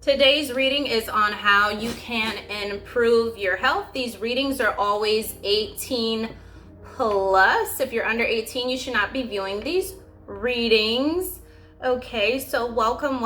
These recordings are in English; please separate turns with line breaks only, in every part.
Today's reading is on how you can improve your health. These readings are always 18 plus. If you're under 18, you should not be viewing these readings. Okay, so welcome.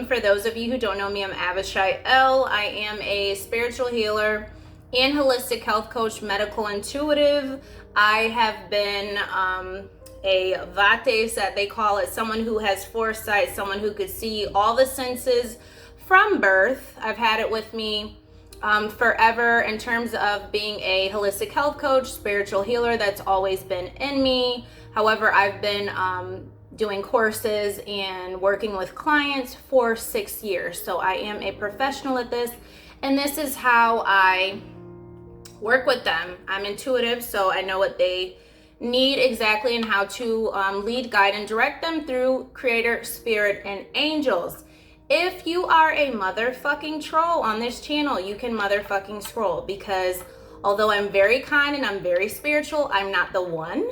For those of you who don't know me, I'm Avishaiel. I am a spiritual healer and holistic health coach, medical intuitive. I have been a vates, that they call it, someone who has foresight, someone who could see all the senses from birth. I've had it with me forever in terms of being a holistic health coach, spiritual healer. That's always been in me. However, I've been doing courses and working with clients for 6 years. So I am a professional at this, and this is how I work with them. I'm intuitive, so I know what they need exactly and how to lead, guide, and direct them through Creator, Spirit, and Angels. If you are a motherfucking troll on this channel, you can motherfucking scroll, because although I'm very kind and I'm very spiritual, I'm not the one,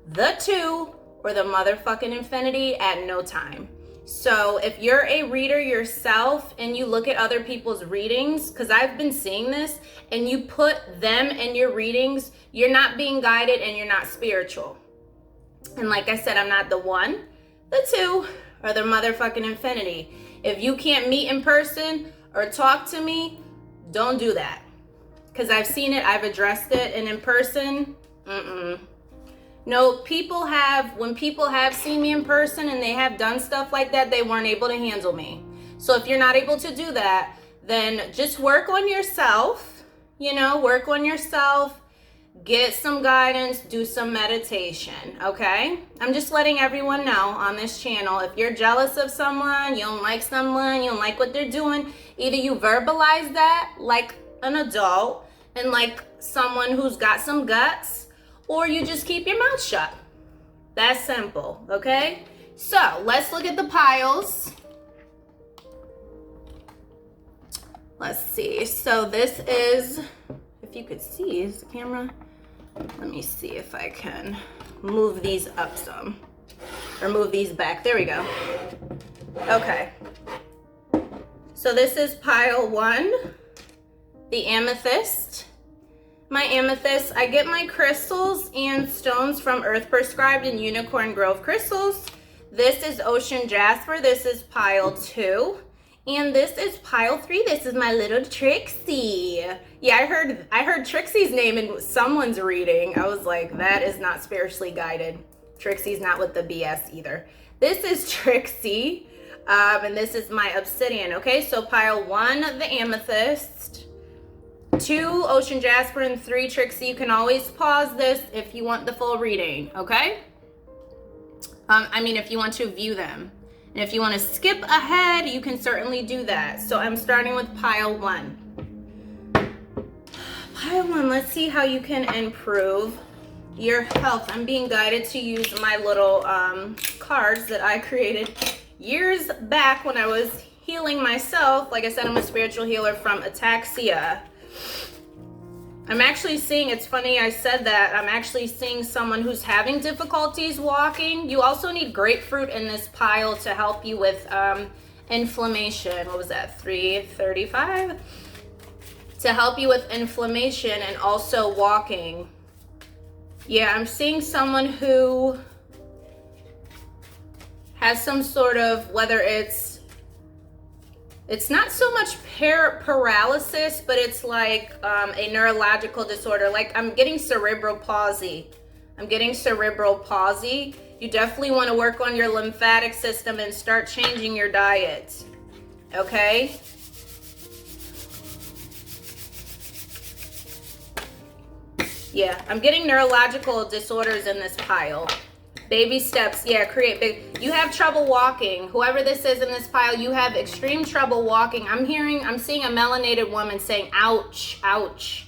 the two, or the motherfucking infinity at no time. So if you're a reader yourself and you look at other people's readings, because I've been seeing this, and you put them in your readings, you're not being guided and you're not spiritual. And like I said, I'm not the one, the two, or the motherfucking infinity. If you can't meet in person or talk to me, don't do that. Because I've seen it, I've addressed it, and in person, No, when people have seen me in person and they have done stuff like that, they weren't able to handle me. So if you're not able to do that, then just work on yourself, work on yourself, get some guidance, do some meditation, okay? I'm just letting everyone know on this channel, if you're jealous of someone, you don't like someone, you don't like what they're doing, either you verbalize that like an adult and like someone who's got some guts, or you just keep your mouth shut. That's simple, okay? So let's look at the piles. Let's see. So this is, if you could see, is the camera? Let me see if I can move these up some, or move these back. There we go. Okay. So this is pile 1, the amethyst. My amethyst, I get my crystals and stones from Earth Prescribed and Unicorn Grove Crystals. This is Ocean Jasper. This is pile 2. And this is pile 3. This is my little Trixie. Yeah, I heard Trixie's name in someone's reading. I was like, that is not spiritually guided. Trixie's not with the BS either. This is Trixie. And this is my obsidian. Okay, so pile 1, the amethyst. 2, Ocean Jasper, and 3, Trixie. You can always pause this if you want the full reading, okay? If you want to view them. And if you want to skip ahead, you can certainly do that. So I'm starting with pile 1. Pile 1, let's see how you can improve your health. I'm being guided to use my little cards that I created years back when I was healing myself. Like I said, I'm a spiritual healer from ataxia. I'm actually seeing, it's funny I said that, I'm actually seeing someone who's having difficulties walking. You also need grapefruit in this pile to help you with inflammation. What was that, 335? To help you with inflammation and also walking. Yeah, I'm seeing someone who has some sort of, whether it's not so much paralysis, but it's like a neurological disorder. Like I'm getting cerebral palsy. You definitely want to work on your lymphatic system and start changing your diet. Okay? Yeah, I'm getting neurological disorders in this pile. Baby steps, yeah, create big. You have trouble walking. Whoever this is in this pile, you have extreme trouble walking. I'm seeing a melanated woman saying, ouch, ouch.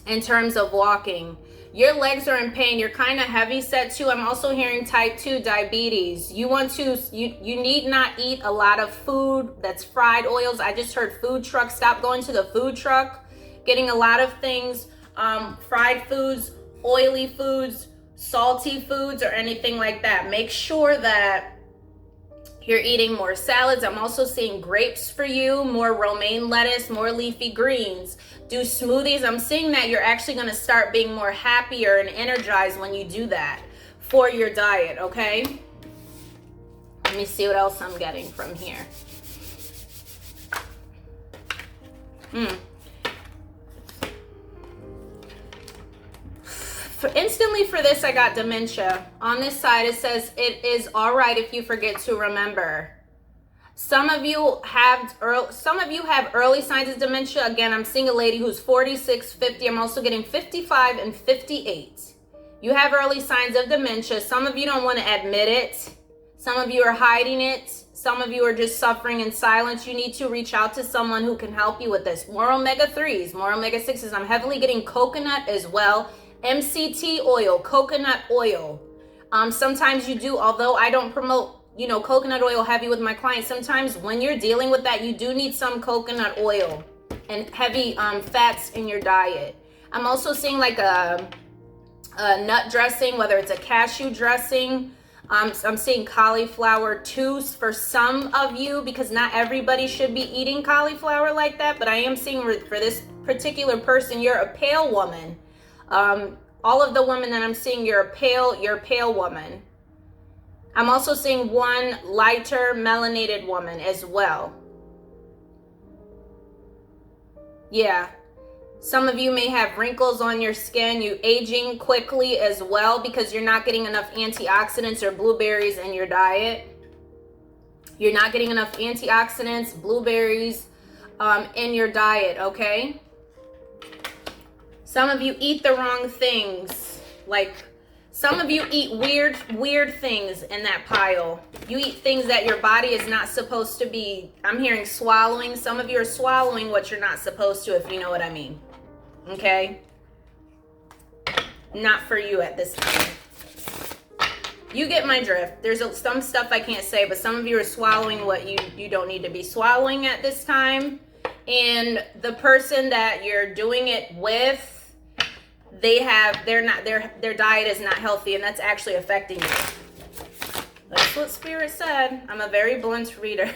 In terms of walking. Your legs are in pain. You're kind of heavy set too. I'm also hearing type 2 diabetes. You need not eat a lot of food that's fried oils. I just heard food truck. Stop going to the food truck. Getting a lot of things, fried foods, oily foods, salty foods, or anything like that. Make sure that You're eating more salads. I'm also seeing grapes for you, more romaine lettuce, more leafy greens. Do smoothies. I'm seeing that you're actually going to start being more happier and energized when you do that for your diet, okay? Let me see what else I'm getting from here. Instantly for this, I got dementia. On this side, it says it is all right if you forget to remember. Some of you have early signs of dementia. Again, I'm seeing a lady who's 46, 50. I'm also getting 55 and 58. You have early signs of dementia. Some of you don't want to admit it. Some of you are hiding it. Some of you are just suffering in silence. You need to reach out to someone who can help you with this. More omega-3s, more omega-6s. I'm heavily getting coconut as well. MCT oil, coconut oil. Sometimes you do, although I don't promote, coconut oil heavy with my clients. Sometimes when you're dealing with that, you do need some coconut oil and heavy fats in your diet. I'm also seeing like a nut dressing, whether it's a cashew dressing. I'm seeing cauliflower too for some of you, because not everybody should be eating cauliflower like that. But I am seeing for this particular person, you're a pale woman. All of the women that I'm seeing, you're a pale woman. I'm also seeing one lighter melanated woman as well. Yeah. Some of you may have wrinkles on your skin. You aging quickly as well because you're not getting enough antioxidants or blueberries in your diet. You're not getting enough antioxidants, blueberries in your diet, okay? Some of you eat the wrong things. Like, some of you eat weird things in that pile. You eat things that your body is not supposed to be. I'm hearing swallowing. Some of you are swallowing what you're not supposed to, if you know what I mean. Okay? Not for you at this time. You get my drift. There's some stuff I can't say, but some of you are swallowing what you don't need to be swallowing at this time. And the person that you're doing it with, their diet is not healthy, and that's actually affecting you. That's what Spirit said. I'm a very blunt reader.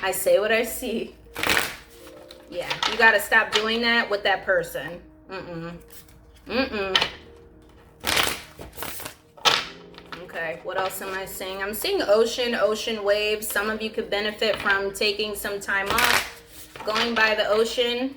I say what I see. Yeah, you got to stop doing that with that person. Okay, what else am I seeing? I'm seeing ocean waves. Some of you could benefit from taking some time off, going by the ocean.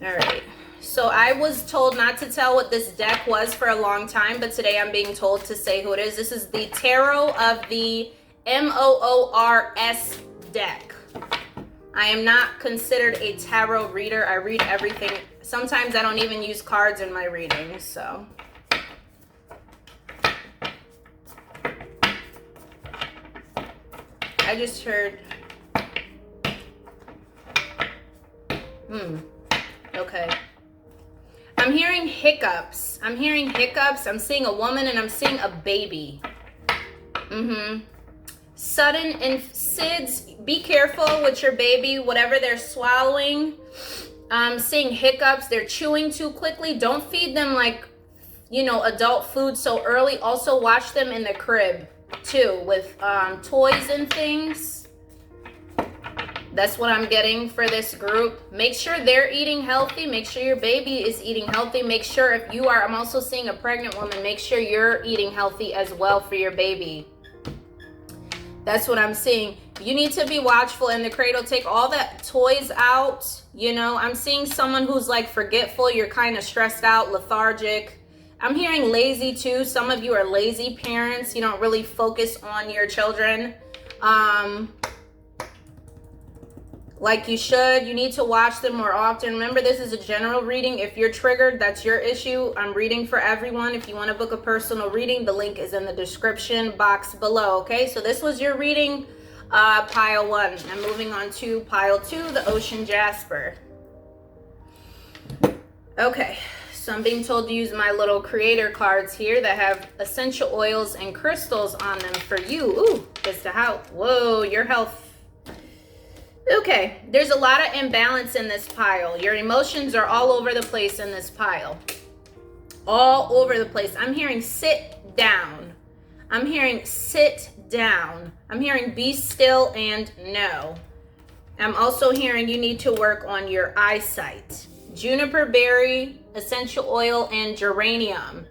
All right, so I was told not to tell what this deck was for a long time, but today I'm being told to say who it is. This is the Tarot of the MOORS deck. I am not considered a tarot reader. I read everything. Sometimes I don't even use cards in my readings, so. I just heard, okay. I'm hearing hiccups. I'm I'm seeing a woman and I'm seeing a baby. Sudden and SIDS, be careful with your baby, whatever they're swallowing. I'm seeing hiccups. They're chewing too quickly. Don't feed them like, adult food so early. Also watch them in the crib too with toys and things. That's what I'm getting for this group. Make sure they're eating healthy. Make sure your baby is eating healthy. Make sure if you are, I'm also seeing a pregnant woman, make sure you're eating healthy as well for your baby. That's what I'm seeing. You need to be watchful in the cradle. Take all the toys out. I'm seeing someone who's like forgetful. You're kind of stressed out, lethargic. I'm hearing lazy too. Some of you are lazy parents. You don't really focus on your children like you should. You need to watch them more often. Remember, this is a general reading. If you're triggered, that's your issue. I'm reading for everyone. If you want to book a personal reading, the link is in the description box below. Okay, so this was your reading, pile 1. I'm moving on to pile 2, the Ocean Jasper. Okay, so I'm being told to use my little creator cards here that have essential oils and crystals on them for you. Ooh, just to help. Whoa, your health. Okay, there's a lot of imbalance in this pile. Your emotions are all over the place in this pile. all over the place. I'm hearing sit down. I'm hearing sit down. I'm hearing be still and no. I'm also hearing you need to work on your eyesight. Juniper berry, essential oil, and geranium.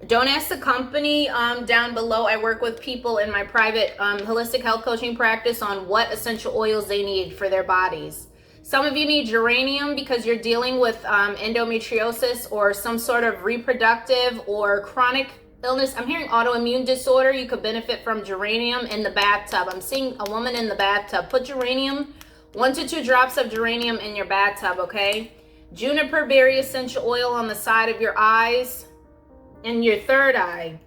Don't ask the company down below. I work with people in my private holistic health coaching practice on what essential oils they need for their bodies. Some of you need geranium because you're dealing with endometriosis or some sort of reproductive or chronic illness. I'm hearing autoimmune disorder. You could benefit from geranium in the bathtub. I'm seeing a woman in the bathtub. Put geranium, 1 to 2 drops of geranium in your bathtub, okay? Juniper berry essential oil on the side of your eyes and your third eye,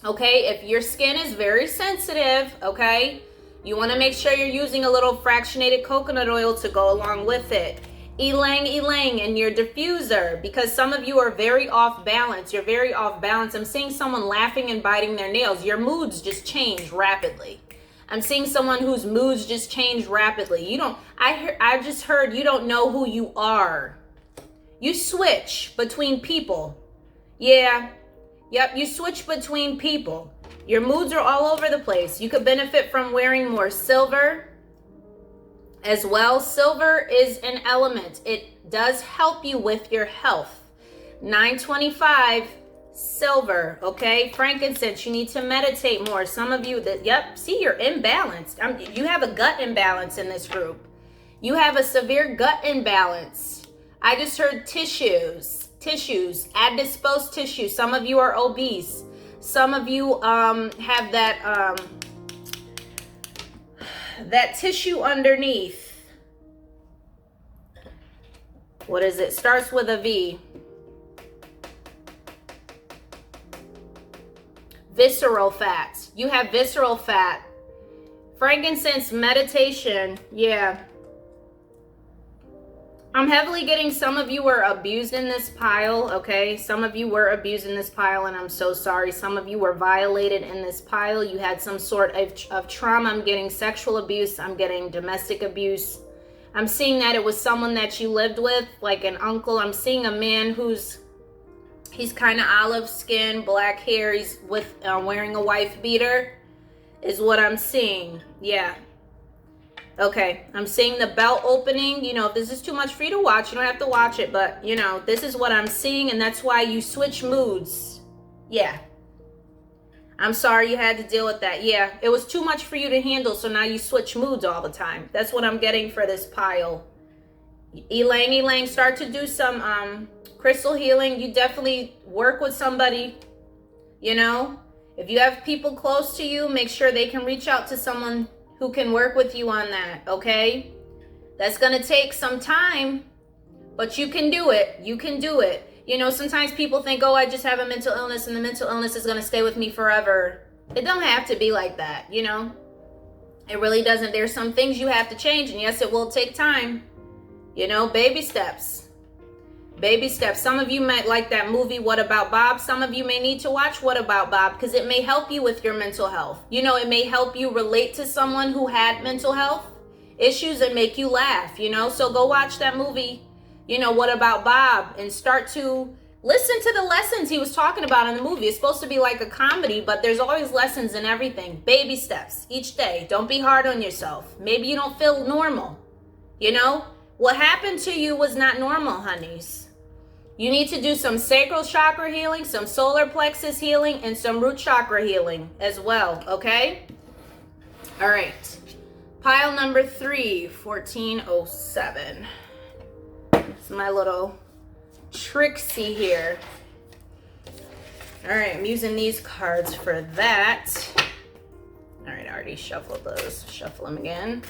okay? If your skin is very sensitive, okay, you want to make sure you're using a little fractionated coconut oil to go along with it. Ylang ylang in your diffuser, because some of you are very off balance. You're very off balance. I'm seeing someone laughing and biting their nails. Your moods just change rapidly. I'm seeing someone whose moods just change rapidly. I just heard you don't know who you are. You switch between people. Yeah. Yep, you switch between people. Your moods are all over the place. You could benefit from wearing more silver as well. Silver is an element. It does help you with your health. 925 silver, okay? Frankincense, you need to meditate more. Some of you see, you're imbalanced. You have a gut imbalance in this group. You have a severe gut imbalance. I just heard tissues, adipose tissue. Some of you are obese. Some of you have that tissue underneath. What is it? Starts with a V. Visceral fats. You have visceral fat. Frankincense, meditation. Yeah. I'm heavily getting some of you were abused in this pile, okay? Some of you were abused in this pile, and I'm so sorry. Some of you were violated in this pile. You had some sort of trauma. I'm getting sexual abuse. I'm getting domestic abuse. I'm seeing that it was someone that you lived with, like an uncle. I'm seeing a man he's kind of olive skin, black hair. He's wearing a wife beater is what I'm seeing. Yeah. Okay, I'm seeing the belt opening. If this is too much for you to watch, you don't have to watch it, but this is what I'm seeing, and that's why you switch moods. Yeah. I'm sorry you had to deal with that. Yeah, it was too much for you to handle, so now you switch moods all the time. That's what I'm getting for this pile. Ylang, start to do some crystal healing. You definitely work with somebody, If you have people close to you, make sure they can reach out to someone who can work with you on that, okay? That's gonna take some time, but you can do it. You can do it. Sometimes people think, oh, I just have a mental illness and the mental illness is gonna stay with me forever. It don't have to be like that, It really doesn't. There's some things you have to change, and yes, it will take time. Baby steps. Baby steps. Some of you might like that movie, What About Bob? Some of you may need to watch What About Bob because it may help you with your mental health. It may help you relate to someone who had mental health issues and make you laugh, So go watch that movie, What About Bob? And start to listen to the lessons he was talking about in the movie. It's supposed to be like a comedy, but there's always lessons in everything. Baby steps each day. Don't be hard on yourself. Maybe you don't feel normal, What happened to you was not normal, honeys. You need to do some sacral chakra healing, some solar plexus healing, and some root chakra healing as well, okay? All right. Pile number 3, 1407. It's my little Trixie here. All right, I'm using these cards for that. All right, I already shuffled those. Shuffle them again.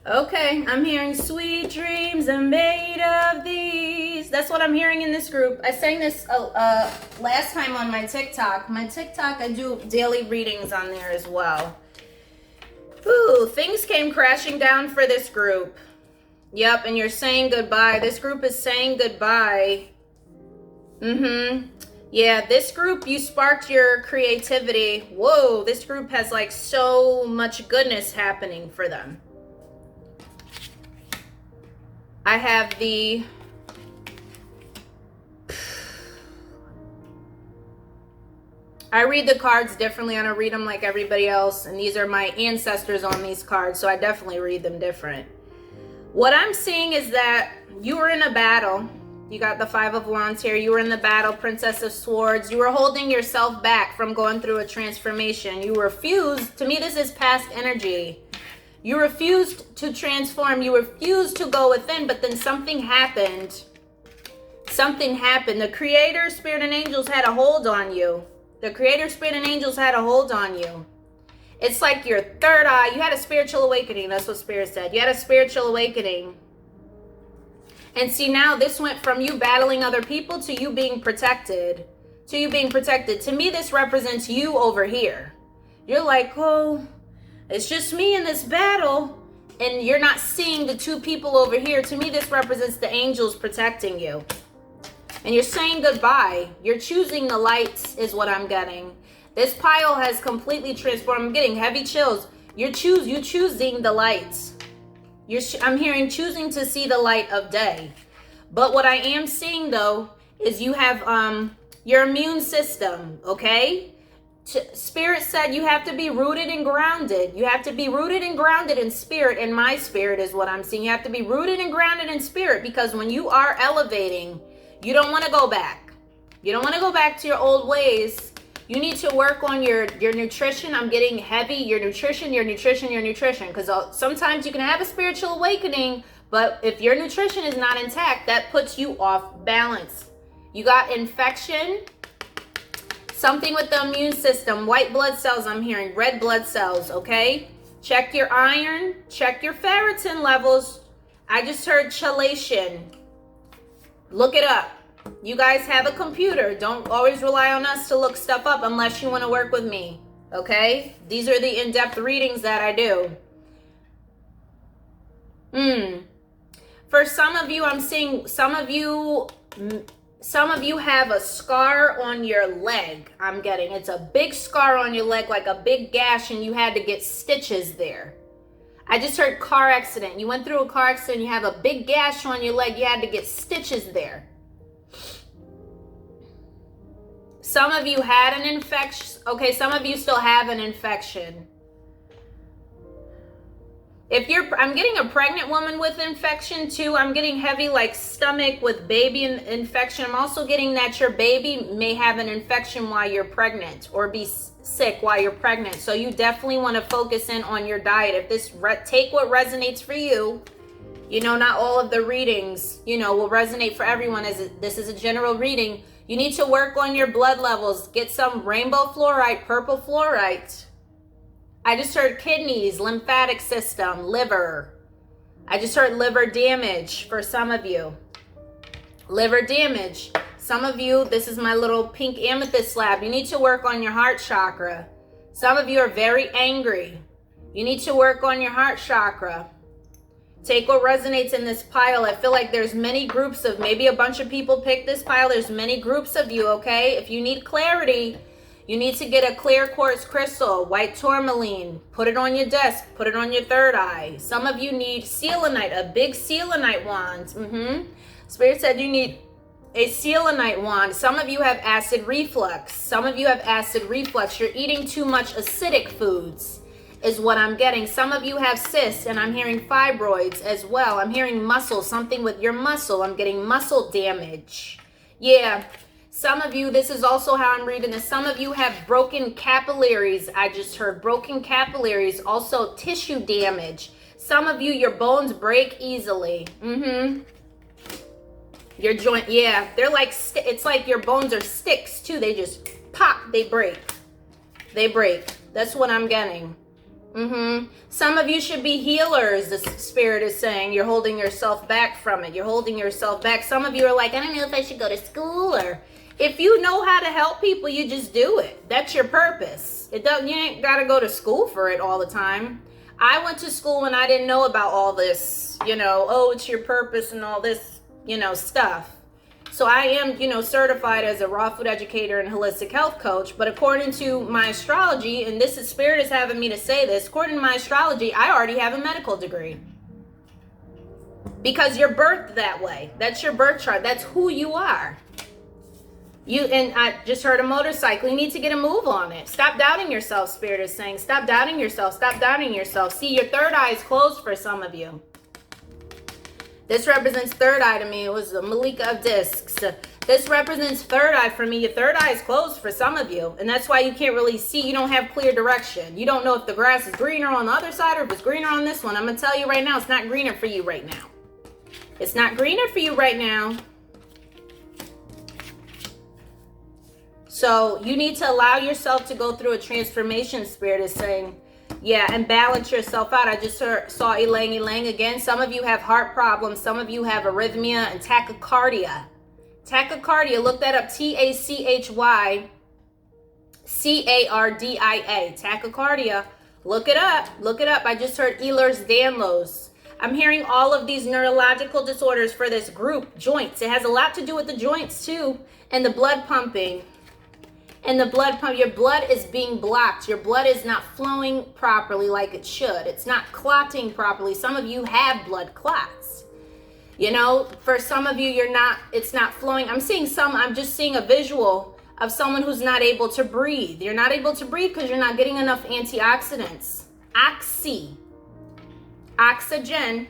Okay, I'm hearing sweet dreams are made of these. That's what I'm hearing in this group. I sang this last time on my TikTok. I do daily readings on there as well. Ooh, things came crashing down for this group. Yep, and you're saying goodbye. This group is saying goodbye. Yeah, this group, you sparked your creativity. Whoa, this group has like so much goodness happening for them. I have the... I read the cards differently. I don't read them like everybody else. And these are my ancestors on these cards, so I definitely read them different. What I'm seeing is that you were in a battle. You got the Five of Wands here. You were in the battle, Princess of Swords. You were holding yourself back from going through a transformation. You refused. To me, this is past energy. You refused to transform. You refused to go within, but then something happened. Something happened. The Creator, Spirit, and Angels had a hold on you. The Creator, Spirit, and Angels had a hold on you. It's like your third eye. You had a spiritual awakening. That's what Spirit said. You had a spiritual awakening. And see, now this went from you battling other people to you being protected. To you being protected. To me, this represents you over here. You're like, oh, it's just me in this battle. And you're not seeing the two people over here. To me, this represents the angels protecting you. And you're saying goodbye. You're choosing the lights is what I'm getting. This pile has completely transformed. I'm getting heavy chills. You're choosing the lights. I'm hearing choosing to see the light of day. But what I am seeing though is you have your immune system, okay? Spirit said you have to be rooted and grounded. You have to be rooted and grounded in spirit. And my spirit is what I'm seeing. You have to be rooted and grounded in spirit, because when you are elevating, you don't want to go back. You don't want to go back to your old ways. You need to work on your nutrition. I'm getting heavy. Your nutrition. Because sometimes you can have a spiritual awakening, but if your nutrition is not intact, that puts you off balance. You got infection. Something with the immune system. White blood cells, I'm hearing. Red blood cells, okay? Check your iron. Check your ferritin levels. I just heard chelation. Look it up. You guys have a computer. Don't always rely on us to look stuff up unless you want to work with me. Okay? These are the in-depth readings that I do. For some of you, I'm seeing some of you have a scar on your leg. I'm getting. It's a big scar on your leg, like a big gash, and you had to get stitches there. I just heard car accident. You went through a car accident. You have a big gash on your leg. You had to get stitches there. Some of you had an infection. Okay, some of you still have an infection. I'm getting a pregnant woman with infection too. I'm getting heavy like stomach with baby infection. I'm also getting that your baby may have an infection while you're pregnant or be sick while you're pregnant. So you definitely want to focus in on your diet. If this, take what resonates for you. You know, not all of the readings, will resonate for everyone, as this is a general reading. You need to work on your blood levels. Get some rainbow fluorite, purple fluorite. I just heard kidneys, lymphatic system, liver. I just heard liver damage for some of you. Liver damage. Some of you, this is my little pink amethyst slab. You need to work on your heart chakra. Some of you are very angry. You need to work on your heart chakra. Take what resonates in this pile. I feel like there's many groups of, maybe a bunch of people picked this pile. There's many groups of you, okay? If you need clarity, you need to get a clear quartz crystal, white tourmaline. Put it on your desk. Put it on your third eye. Some of you need selenite, a big selenite wand. Spirit said you need a selenite wand. Some of you have acid reflux. Some of you have acid reflux. You're eating too much acidic foods is what I'm getting. Some of you have cysts, and I'm hearing fibroids as well. I'm hearing muscle, something with your muscle. I'm getting muscle damage. Yeah. Some of you, this is also how I'm reading this. Some of you have broken capillaries. I just heard broken capillaries, also tissue damage. Some of you, your bones break easily. Your joint, yeah, they're like, it's like your bones are sticks too. They just pop, they break. They break. That's what I'm getting. Some of you should be healers, the spirit is saying. You're holding yourself back from it. You're holding yourself back. Some of you are like, I don't know if I should go to school, or if you know how to help people, you just do it. That's your purpose. You ain't got to go to school for it all the time. I went to school and I didn't know about all this, oh, it's your purpose and all this, stuff. So I am, certified as a raw food educator and holistic health coach. But according to my astrology, and this is Spirit is having me to say this, according to my astrology, I already have a medical degree. Because you're birthed that way. That's your birth chart. That's who you are. And I just heard a motorcycle. You need to get a move on it. Stop doubting yourself, Spirit is saying. Stop doubting yourself. Stop doubting yourself. See, your third eye is closed for some of you. This represents third eye to me. It was a Malika of discs. This represents third eye for me. Your third eye is closed for some of you. And that's why you can't really see. You don't have clear direction. You don't know if the grass is greener on the other side or if it's greener on this one. I'm going to tell you right now, it's not greener for you right now. It's not greener for you right now. So you need to allow yourself to go through a transformation, Spirit is saying. Yeah, and balance yourself out. I just saw Elang again. Some of you have heart problems. Some of you have arrhythmia and tachycardia. Tachycardia, look that up. Tachycardia. Tachycardia. Look it up. Look it up. I just heard Ehlers-Danlos. I'm hearing all of these neurological disorders for this group. Joints. It has a lot to do with the joints too. And the blood pumping. And the blood pump, your blood is being blocked. Your blood is not flowing properly like it should. It's not clotting properly. Some of you have blood clots. For some of you, it's not flowing. I'm just seeing a visual of someone who's not able to breathe. You're not able to breathe because you're not getting enough antioxidants. Oxygen.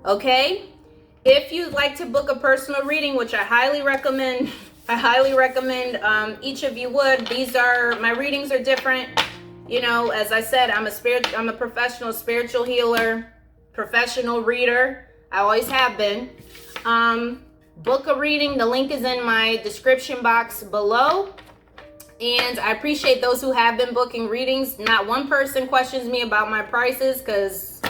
Okay? If you'd like to book a personal reading, which I highly recommend, each of you would. My readings are different. As I said, I'm a professional spiritual healer, professional reader. I always have been. Book a reading. The link is in my description box below. And I appreciate those who have been booking readings. Not one person questions me about my prices because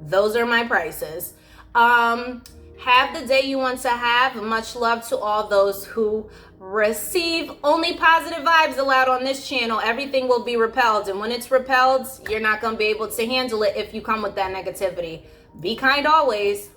those are my prices. Have the day you want to have. Much love to all those who receive. Only positive vibes allowed on this channel. Everything will be repelled. And when it's repelled, you're not going to be able to handle it if you come with that negativity. Be kind always.